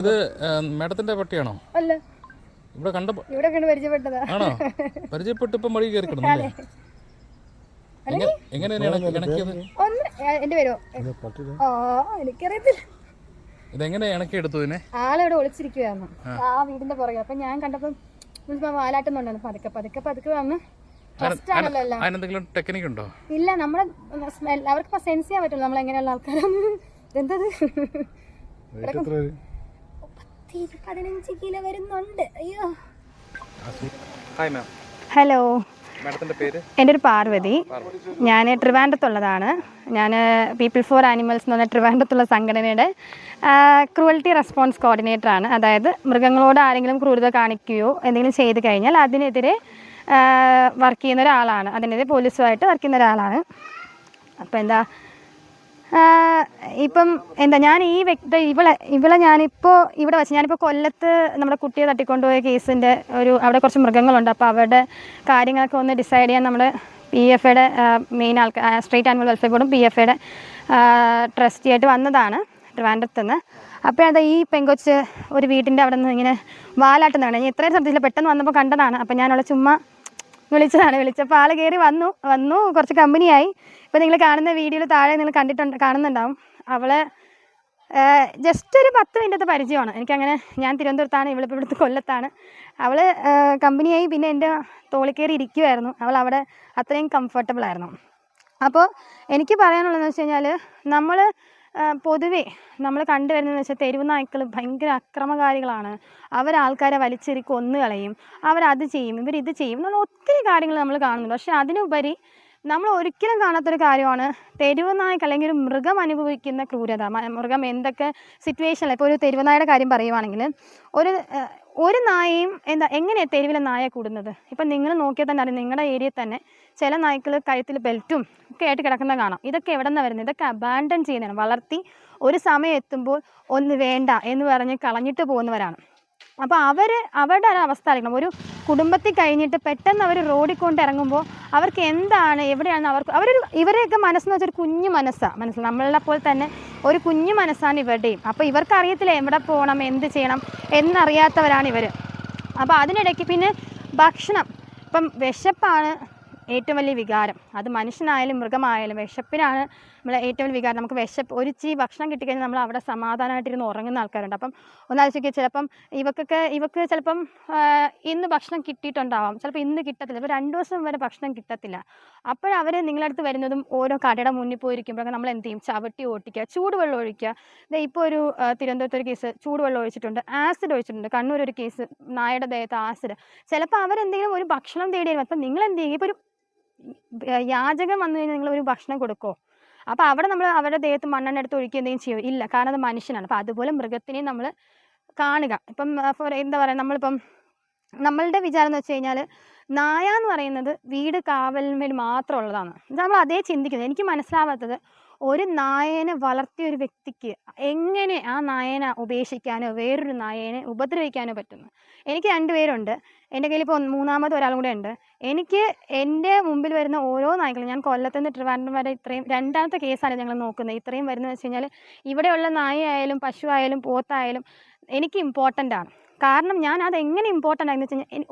ഇത് മേഡത്തിന്റെ പട്ടിയാണോ? അല്ല, ഇവിടെ കണ്ട് പരിചയപ്പെട്ടതാ. ആണോ? പരിചയപ്പെട്ട് ഇപ്പം വഴി കയറി കിടന്നല്ലേ? എങ്ങനെയാണ് ഇണക്കിയത്? എന്റെ പേരോ? എനിക്കറിയത്തില്ല. ഇതെങ്ങനെ ഇണക്കി എടുത്തു? ഇതിനെ ആളിവിടെ ഒളിച്ചിരിക്കുകയായിരുന്നു ആ വീടിന്റെ പുറകെ. അപ്പൊ ഞാൻ കണ്ടപ്പോ വാലാട്ടുന്നുണ്ടായിരുന്നു. പതുക്കെ വന്ന് അതിനെന്തെങ്കിലും ടെക്നിക് ഉണ്ടോ? ഇല്ല, നമ്മളെ അവർക്ക് സെൻസ് ചെയ്യാൻ പറ്റുള്ളൂ നമ്മൾ എങ്ങനെയുള്ള ആൾക്കാരാണ്. എന്തത് 15 കിലോ വരുന്നുണ്ട്. അയ്യോ. ഹലോ, എൻ്റെ ഒരു പാർവതി. ഞാൻ ട്രിവാൻഡ്രത്തുള്ളതാണ്. ഞാൻ പീപ്പിൾ ഫോർ ആനിമൽസ് എന്ന് പറഞ്ഞ ട്രിവാൻഡ്രത്തുള്ള സംഘടനയുടെ ക്രൂവൽറ്റി റെസ്പോൺസ് കോർഡിനേറ്ററാണ്. അതായത് മൃഗങ്ങളോട് ആരെങ്കിലും ക്രൂരത കാണിക്കുകയോ എന്തെങ്കിലും ചെയ്ത് കഴിഞ്ഞാൽ അതിനെതിരെ വർക്ക് ചെയ്യുന്ന ഒരാളാണ്. അതിനെതിരെ പോലീസുമായിട്ട് വർക്ക് ചെയ്യുന്ന ഒരാളാണ്. അപ്പോൾ ഞാൻ ഈ ഇവളെ ഞാനിപ്പോൾ ഇവിടെ വെച്ച് ഞാനിപ്പോൾ കൊല്ലത്ത് നമ്മുടെ കുട്ടിയെ തട്ടിക്കൊണ്ടുപോയ കേസിൻ്റെ അവിടെ കുറച്ച് മൃഗങ്ങളുണ്ട്. അപ്പോൾ അവരുടെ കാര്യങ്ങളൊക്കെ ഒന്ന് ഡിസൈഡ് ചെയ്യാൻ നമ്മുടെ PFAയുടെ മെയിൻ ആൾക്കാർ, സ്ട്രീറ്റ് ആനിമൽ വെൽഫെയർ ബോർഡും PFAയുടെ ട്രസ്റ്റി ആയിട്ട് വന്നതാണ് ട്രിവാൻഡ്രത്തുനിന്ന്. അപ്പോൾ ഈ പെങ്കൊച്ച് ഒരു വീട്ടിൻ്റെ അവിടെ നിന്ന് ഇങ്ങനെ വാലാട്ടുന്നതാണ്. ഞാൻ ഇത്രയും ശ്രദ്ധിച്ചില്ല, പെട്ടെന്ന് വന്നപ്പോൾ കണ്ടതാണ്. അപ്പോൾ ഞാനവളെ ചുമ്മാ വിളിച്ചപ്പോൾ ആൾ കയറി വന്നു കുറച്ച് കമ്പനിയായി. ഇപ്പോൾ നിങ്ങൾ കാണുന്ന വീഡിയോയിൽ താഴെ നിങ്ങൾ കാണുന്നുണ്ടാവും. അവളെ ജസ്റ്റ് ഒരു 10 മിനിറ്റത്തെ പരിചയമാണ് എനിക്കങ്ങനെ. ഞാൻ തിരുവനന്തപുരത്താണ്, ഇവളിപ്പോൾ ഇവിടുത്തെ കൊല്ലത്താണ്. അവൾ കമ്പനിയായി പിന്നെ എൻ്റെ തോളിൽ കയറി ഇരിക്കുമായിരുന്നു. അവൾ അവിടെ അത്രയും കംഫർട്ടബിൾ ആയിരുന്നു. അപ്പോൾ എനിക്ക് പറയാനുള്ളതെന്ന് വെച്ച് കഴിഞ്ഞാൽ പൊതുവേ നമ്മൾ കണ്ടുവരുന്നതെന്ന് വെച്ചാൽ തെരുവ് നായ്ക്കൾ ഭയങ്കര അക്രമകാരികളാണ്. അവരാൾക്കാരെ വലിച്ചെറി കൊന്നു കളയും, അവരത് ചെയ്യും, ഇവരിത് ചെയ്യും എന്നുള്ള ഒത്തിരി കാര്യങ്ങൾ നമ്മൾ കാണുന്നുണ്ട്. പക്ഷേ അതിനുപരി നമ്മൾ ഒരിക്കലും കാണാത്തൊരു കാര്യമാണ് തെരുവ് നായ്ക്ക് അല്ലെങ്കിൽ ഒരു മൃഗം അനുഭവിക്കുന്ന ക്രൂരത. മൃഗം എന്തൊക്കെ സിറ്റുവേഷനിൽ, ഇപ്പോൾ ഒരു തെരുവ് നായയുടെ കാര്യം പറയുവാണെങ്കിൽ ഒരു നായയും എങ്ങനെയാണ് തെരുവിലെ നായ കൂടുന്നത്? ഇപ്പം നിങ്ങൾ നോക്കിയാൽ തന്നെ അറിയാം, നിങ്ങളുടെ ഏരിയയിൽ തന്നെ ചില നായ്ക്കൾ കഴുത്തിൽ ബെൽറ്റും ഒക്കെ ആയിട്ട് കിടക്കുന്ന കാണാം. ഇതൊക്കെ എവിടെ നിന്നാണ് വരുന്നത്? ഇതൊക്കെ അബാൻഡൺ ചെയ്യുന്നതാണ്. വളർത്തി ഒരു സമയം എത്തുമ്പോൾ ഒന്ന് വേണ്ട എന്ന് പറഞ്ഞ് കളഞ്ഞിട്ട് പോകുന്നവരാണ്. അപ്പോൾ അവരുടെ ഒരു അവസ്ഥ അറിയണം. ഒരു കുടുംബത്തിൽ കഴിഞ്ഞിട്ട് പെട്ടെന്ന് അവർ റോഡിൽ കൊണ്ട് ഇറങ്ങുമ്പോൾ അവർക്ക് എന്താണ്, എവിടെയാണ് ഇവരെയൊക്കെ മനസ്സെന്ന് വെച്ചാൽ ഒരു കുഞ്ഞു മനസ്സാണ്. നമ്മളെ പോലെ തന്നെ ഒരു കുഞ്ഞു മനസ്സാണ് ഇവരുടെയും. അപ്പോൾ ഇവർക്ക് അറിയത്തില്ല എവിടെ പോകണം, എന്ത് ചെയ്യണം എന്നറിയാത്തവരാണ് ഇവർ. അപ്പോൾ അതിനിടയ്ക്ക് പിന്നെ ഭക്ഷണം, ഇപ്പം വിശപ്പാണ് ഏറ്റവും വലിയ വികാരം. അത് മനുഷ്യനായാലും മൃഗമായാലും വിശപ്പിനാണ് നമ്മൾ ഏറ്റവും വലിയ വികാരം. നമുക്ക് ഒരു ഇച്ചിരി ഭക്ഷണം കിട്ടിക്കഴിഞ്ഞാൽ നമ്മൾ അവിടെ സമാധാനമായിട്ടിരുന്ന് ഉറങ്ങുന്ന ആൾക്കാരുണ്ട്. അപ്പം ഒന്നാഴ്ചയ്ക്ക് ചിലപ്പം ഇവക്ക് ചിലപ്പം ഇന്ന് ഭക്ഷണം കിട്ടിയിട്ടുണ്ടാവാം, ചിലപ്പോൾ ഇന്ന് കിട്ടത്തില്ല, ഇപ്പോൾ 2 ദിവസം വരെ ഭക്ഷണം കിട്ടത്തില്ല. അപ്പോഴവർ നിങ്ങളടുത്ത് വരുന്നതും ഓരോ കടയുടെ മുന്നിൽ പോയിരിക്കുമ്പോഴൊക്കെ നമ്മൾ എന്ത് ചെയ്യും? ചവിട്ടി ഓട്ടിക്കുക, ചൂടുവെള്ളം ഒഴിക്കുക. ഇപ്പോൾ ഒരു തിരുവനന്തപുരത്ത് ഒരു കേസ് ചൂടുവെള്ളം ഒഴിച്ചിട്ടുണ്ട്, ആസിഡ് ഒഴിച്ചിട്ടുണ്ട്. കണ്ണൂർ ഒരു കേസ് നായയുടെ ദേഹത്ത് ആസിഡ്. ചിലപ്പോൾ അവരെന്തെങ്കിലും ഒരു ഭക്ഷണം തേടി വരും. അപ്പം നിങ്ങൾ എന്ത് ചെയ്യും? ഇപ്പോൾ ഒരു യാചകൻ വന്നു കഴിഞ്ഞാൽ നിങ്ങളൊരു ഭക്ഷണം കൊടുക്കുമോ? അപ്പോൾ അവിടെ നമ്മൾ അവരുടെ ദേഹത്ത് മണ്ണെണ്ണ എടുത്ത് ഒഴിക്കുക എന്തെങ്കിലും ചെയ്യുമോ? ഇല്ല, കാരണം അത് മനുഷ്യനാണ്. അപ്പോൾ അതുപോലെ മൃഗത്തിനെയും നമ്മൾ കാണുക. ഇപ്പം എന്താ പറയുക, നമ്മളുടെ വിചാരം എന്ന് വെച്ച് കഴിഞ്ഞാൽ നായ എന്ന് പറയുന്നത് വീട് കാവലിന് വേണ്ടി മാത്രമുള്ളതാണ്. നമ്മൾ അതേ ചിന്തിക്കുന്നത്. എനിക്ക് മനസ്സിലാവാത്തത്, ഒരു നായേനെ വളർത്തിയ ഒരു വ്യക്തിക്ക് എങ്ങനെ ആ നായേനെ ഉപേക്ഷിക്കാനോ വേറൊരു നായേനെ ഉപദ്രവിക്കാനോ പറ്റുന്നു? എനിക്ക് 2 പേരുണ്ട്. എൻ്റെ കയ്യിൽ ഇപ്പോൾ 3ാമത് ഒരാളും കൂടെ ഉണ്ട്. എനിക്ക് എൻ്റെ മുമ്പിൽ വരുന്ന ഓരോ നായ്ക്കളും, ഞാൻ കൊല്ലത്തുനിന്ന് ട്രിവാൻഡ്രം വരെ ഇത്രയും 2ാമത്തെ കേസാണ് ഞങ്ങൾ നോക്കുന്നത്. ഇത്രയും വരുന്നതെന്ന് വെച്ച് കഴിഞ്ഞാൽ ഇവിടെയുള്ള നായയായാലും പശു ആയാലും പോത്തായാലും എനിക്ക് ഇമ്പോർട്ടൻ്റ് ആണ്. കാരണം ഞാൻ അതെങ്ങനെ ഇമ്പോർട്ടൻ്റ് ആണെന്ന് വെച്ച് കഴിഞ്ഞാൽ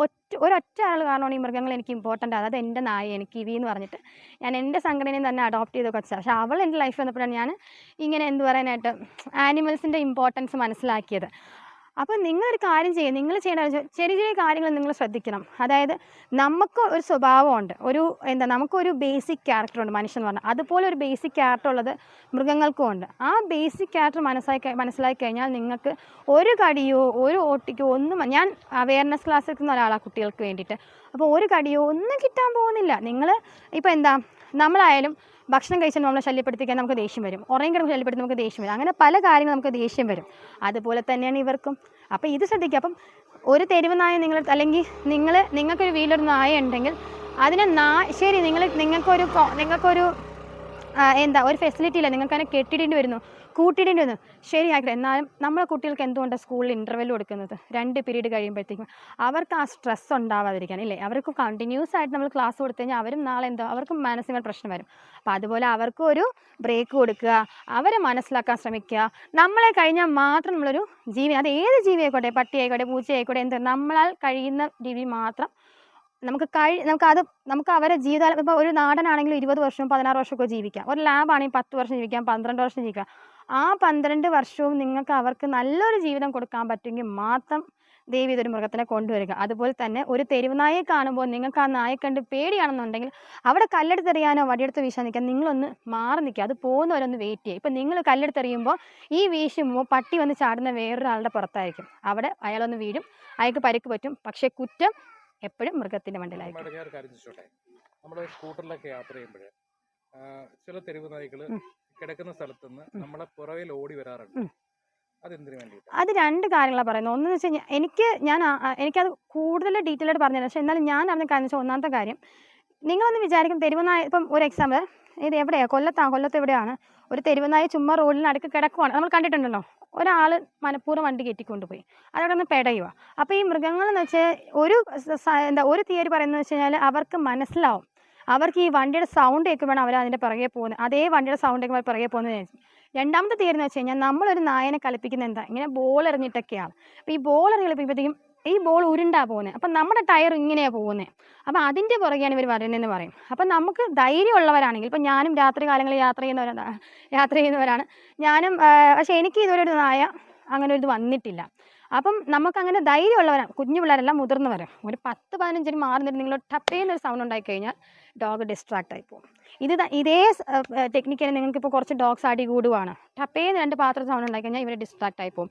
ഒരൊറ്റ ആൾ കാരണമാണ് ഈ മൃഗങ്ങൾ എനിക്ക് ഇമ്പോർട്ടൻ്റ് ആണ്. അത് എൻ്റെ നായ, എനിക്ക് കിവി എന്ന് പറഞ്ഞിട്ട് ഞാൻ എൻ്റെ സംഘടനയിൽ തന്നെ അഡോപ്റ്റ് ചെയ്ത് കൊച്ചാണ്. പക്ഷേ അവൾ എൻ്റെ ലൈഫ് വന്നപ്പോഴാണ് ഞാൻ ഇങ്ങനെ പറയാനായിട്ട് ആനിമൽസിൻ്റെ ഇമ്പോർട്ടൻസ് മനസ്സിലാക്കിയത്. അപ്പോൾ നിങ്ങളൊരു കാര്യം ചെയ്യുക, നിങ്ങൾ ചെയ്യേണ്ട ചെറിയ ചെറിയ കാര്യങ്ങൾ നിങ്ങൾ ശ്രദ്ധിക്കണം. അതായത് നമുക്ക് ഒരു സ്വഭാവമുണ്ട്, നമുക്കൊരു ബേസിക് ക്യാരക്ടറുണ്ട് മനുഷ്യൻ എന്ന് പറഞ്ഞാൽ. അതുപോലെ ഒരു ബേസിക് ക്യാരക്ടർ ഉള്ളത് മൃഗങ്ങൾക്കും ഉണ്ട്. ആ ബേസിക് ക്യാരക്ടർ മനസ്സിലാക്കി കഴിഞ്ഞാൽ നിങ്ങൾക്ക് ഒരു കടിയോ ഒരു ഓട്ടിക്കോ ഒന്നും, ഞാൻ അവയർനെസ് ക്ലാസ് എടുക്കുന്ന ഒരാളാണ് കുട്ടികൾക്ക് വേണ്ടിയിട്ട്. അപ്പോൾ ഒരു കടിയോ ഒന്നും കിട്ടാൻ പോകുന്നില്ല. നിങ്ങൾ ഇപ്പോൾ നമ്മളായാലും ഭക്ഷണം കഴിച്ചാൽ നമ്മളെ ശല്യപ്പെടുത്തിക്കാൻ നമുക്ക് ദേഷ്യം വരും, ഉറങ്ങി കിടന്ന് ശല്യപ്പെടുത്തി നമുക്ക് ദേഷ്യം വരും, അങ്ങനെ പല കാര്യങ്ങളും നമുക്ക് ദേഷ്യം വരും. അതുപോലെ തന്നെയാണ് ഇവർക്കും. അപ്പോൾ ഇത് ശ്രദ്ധിക്കുക. അപ്പം ഒരു തെരുവ് നായ അല്ലെങ്കിൽ നിങ്ങൾക്കൊരു വീട്ടിലൊരു നായ ഉണ്ടെങ്കിൽ അതിനെ ശരി, നിങ്ങൾക്കൊരു ഒരു ഫെസിലിറ്റി ഇല്ല, നിങ്ങൾക്ക് അതിനെ കെട്ടിടേണ്ടി വരുന്നു, കൂട്ടിയിടേണ്ടി വന്നു. ശരിയാക്കില്ല. എന്നാലും നമ്മളെ കുട്ടികൾക്ക് എന്തുകൊണ്ടാണ് സ്കൂളിൽ ഇൻ്റർവെൽ കൊടുക്കുന്നത് 2 പീരീഡ് കഴിയുമ്പോഴത്തേക്കും? അവർക്ക് ആ സ്ട്രെസ് ഉണ്ടാവാതിരിക്കാൻ ഇല്ലേ? അവർക്ക് കണ്ടിന്യൂസ് ആയിട്ട് നമ്മൾ ക്ലാസ് കൊടുത്തു കഴിഞ്ഞാൽ അവരും നാളെ എന്തോ അവർക്കും മാനസിക പ്രശ്നം വരും. അപ്പോൾ അതുപോലെ അവർക്കും ഒരു ബ്രേക്ക് കൊടുക്കുക, അവരെ മനസ്സിലാക്കാൻ ശ്രമിക്കുക. നമ്മളെ കഴിഞ്ഞാൽ മാത്രം നമ്മളൊരു ജീവി, അത് ഏത് ജീവി ആയിക്കോട്ടെ, പട്ടി ആയിക്കോട്ടെ, പൂച്ച ആയിക്കോട്ടെ, എന്ത് നമ്മളാൽ കഴിയുന്ന ജീവി മാത്രം നമുക്ക് അവരെ ജീവിതകാലം. ഇപ്പോൾ ഒരു നാടനാണെങ്കിൽ 20 വർഷവും 16 വർഷമൊക്കെ ജീവിക്കാം. ഒരു ലാബാണെങ്കിൽ 10 വർഷം ജീവിക്കാം, 12 വർഷം ജീവിക്കാം. ആ 12 വർഷവും നിങ്ങൾക്ക് അവർക്ക് നല്ലൊരു ജീവിതം കൊടുക്കാൻ പറ്റുമെങ്കിൽ മാത്രം ദയവ് ഇതൊരു മൃഗത്തിനെ കൊണ്ടുവരിക. അതുപോലെ തന്നെ ഒരു തെരുവ് നായയെ കാണുമ്പോൾ നിങ്ങൾക്ക് ആ നായെ കണ്ട് പേടിയാണെന്നുണ്ടെങ്കിൽ അവിടെ കല്ലെടുത്തെറിയാനോ വടിയെടുത്ത് വീശാൻ നിൽക്കാൻ നിങ്ങളൊന്ന് മാറി നിൽക്കുക. അത് പോകുന്നവരൊന്ന് വെയിറ്റ് ചെയ്യുക. ഇപ്പം നിങ്ങൾ കല്ലെടുത്തെറിയുമ്പോൾ ഈ വീശുമ്പോൾ പട്ടി വന്ന് ചാടുന്ന വേറൊരാളുടെ പുറത്തായിരിക്കും. അവിടെ അയാളൊന്ന് വീഴും, അയാൾക്ക് പരിക്ക് പറ്റും. പക്ഷേ കുറ്റം എപ്പോഴും മൃഗത്തിന്റെ മണ്ടിലായിരിക്കും. നമ്മൾ സ്കൂട്ടറിലൊക്കെ യാത്ര ചെയ്യുമ്പോൾ ചില തെരുവ് നായ്ക്കള് കിടക്കുന്ന സ്ഥലത്തുനിന്ന് നമ്മളെ പുറകിൽ ഓടി വരാറുണ്ട്. അതെന്തിനു വേണ്ടിയിട്ടാണ്? അത് 2 കാര്യങ്ങളാണ് പറയുന്നത്. ഒന്നെന്ന് വെച്ച് കഴിഞ്ഞാൽ എനിക്കത് കൂടുതൽ ഡീറ്റെയിൽ ആയിട്ട് പറഞ്ഞുതരാം. പക്ഷേ എന്നാലും ഞാൻ അറിഞ്ഞ കാര്യം വെച്ചാൽ, ഒന്നാമത്തെ കാര്യം, നിങ്ങളൊന്ന് വിചാരിക്കും തെരുവ് നായ, ഇപ്പം ഒരു എക്സാമ്പിൾ, ഇത് എവിടെയാണ്, കൊല്ലത്ത് എവിടെയാണ് ഒരു തെരുവ് നായ ചുമ്മാ റോഡിന് അടുക്ക് കിടക്കുവാണ്. നമ്മൾ കണ്ടിട്ടുണ്ടല്ലോ, ഒരാൾ മനഃപൂർവ്വം വണ്ടി കയറ്റിക്കൊണ്ടുപോയി അതവിടെ നിന്ന് പെടയുക. അപ്പോൾ ഈ മൃഗങ്ങളെന്ന് വെച്ചാൽ ഒരു തിയറി പറയുന്നത് വെച്ച് കഴിഞ്ഞാൽ അവർക്ക് മനസ്സിലാവും, അവർക്ക് ഈ വണ്ടിയുടെ സൗണ്ട് കേൾക്കുമ്പോഴാണ് അവർ അതിൻ്റെ പിറകെ പോകുന്നത്. അതേ വണ്ടിയുടെ സൗണ്ട് കേൾക്കുമ്പോൾ പിറകെ പോകുന്നത്. രണ്ടാമത്തെ തിയറി എന്ന് വെച്ച് കഴിഞ്ഞാൽ നമ്മളൊരു നായനെ കളിപ്പിക്കുന്നത് എന്താ, ഇങ്ങനെ ബോൾ എറിഞ്ഞിട്ടൊക്കെയാണ്. അപ്പോൾ ഈ ബോൾ എറിഞ്ഞ് കളിപ്പിക്കുമ്പോഴത്തേക്കും ഈ ബോൾ ഉരുണ്ടാ പോകുന്നത്. അപ്പം നമ്മുടെ ടയർ ഇങ്ങനെയാണ് പോകുന്നത്. അപ്പോൾ അതിൻ്റെ പുറകെയാണ് ഇവർ വരുന്നതെന്ന് പറയും. അപ്പം നമുക്ക് ധൈര്യമുള്ളവരാണെങ്കിൽ, ഇപ്പം ഞാനും രാത്രി കാലങ്ങളിൽ യാത്ര ചെയ്യുന്നവരാണ് ഞാനും. പക്ഷേ എനിക്ക് ഇതുവരെ ഒരു നായ അങ്ങനെ ഒരു ഇത് വന്നിട്ടില്ല. അപ്പം നമുക്കങ്ങനെ ധൈര്യമുള്ളവരാണ്, കുഞ്ഞു പിള്ളേരെല്ലാം മുതിർന്നവർ. ഒരു 10-15 മാറി നിന്നിട്ട് നിങ്ങൾ ടപ്പ് ചെയ്യുന്നൊരു സൗണ്ട് ഉണ്ടായിക്കഴിഞ്ഞാൽ ഡോഗ് ഡിസ്ട്രാക്ട് ആയി പോകും. ഇതേ ടെക്നിക്കിന് നിങ്ങൾക്കിപ്പോൾ കുറച്ച് ഡോഗ്സ് അടി കൂടുവാണ്, ടപ്പ് ചെയ്യുന്ന 2 പാത്രം സൗണ്ട് ഉണ്ടായിക്കഴിഞ്ഞാൽ ഇവർ ഡിസ്ട്രാക്ട് ആയി പോകും.